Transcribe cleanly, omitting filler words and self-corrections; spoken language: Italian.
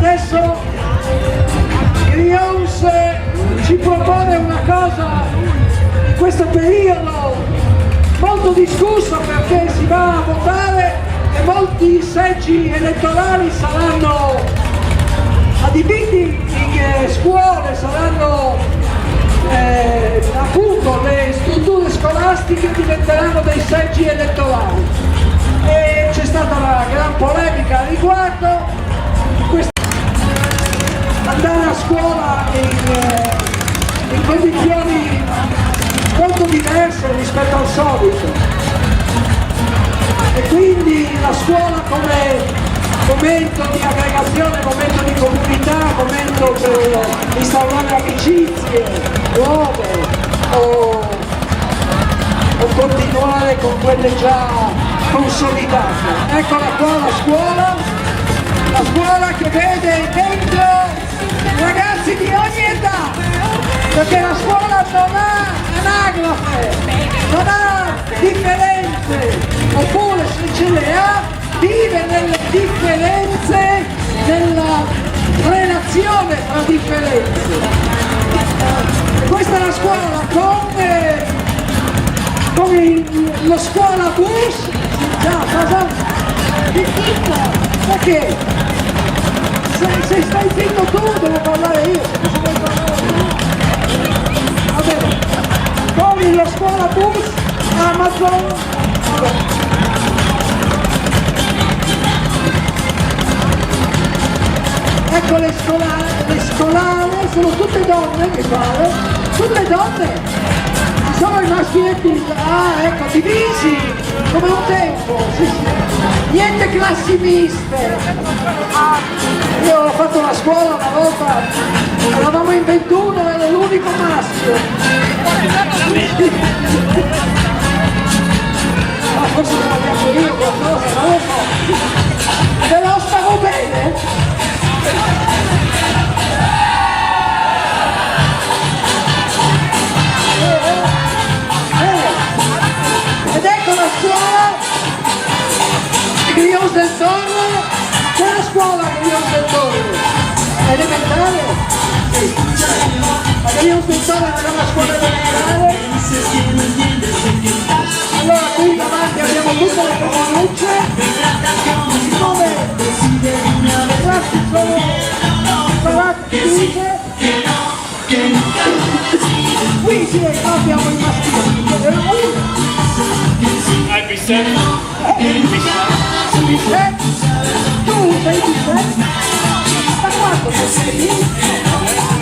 adesso Grions ci propone una cosa in questo periodo molto discusso, perché si va a votare e molti seggi elettorali saranno adibiti in scuole, saranno appunto le strutture scolastiche diventeranno dei seggi elettorali, e c'è stata una gran polemica a riguardo. Andare a scuola in condizioni molto diverse rispetto al solito, e quindi la scuola come momento di aggregazione, momento di comunità, momento per instaurare amicizie nuove o continuare con quelle già consolidate. Eccola qua la scuola che vede dentro ragazzi di ogni età, perché la scuola non ha anagrafe, non ha differenze, oppure se ce le ha, vive nelle differenze, nella relazione tra differenze. Questa è la scuola con lo scuola bus. Già, cosa? Perché? Se stai zitto tu devo parlare io, va bene. Con lo scuola bus Amazon. Ecco le scolare sono tutte donne, mi pare, tutte donne. Ci sono i maschietti, ecco, divisi come un tempo, sì. Niente classi miste. Io ho fatto la scuola una volta, eravamo in 21 ed ero l'unico maschio. Ma forse non abbiamo io qualcosa, non lo so. Però stavo bene. Ed ecco la scuola Grions del Torno. C'è la scuola Grions del Torno elementare? Sì. La Grions del Torno era una scuola elementare. Allora qui davanti abbiamo tutte le comunucce, siccome le classi sono separate divise, qui sì, abbiamo i maschili. Tu sei di 7? Da quanto sei?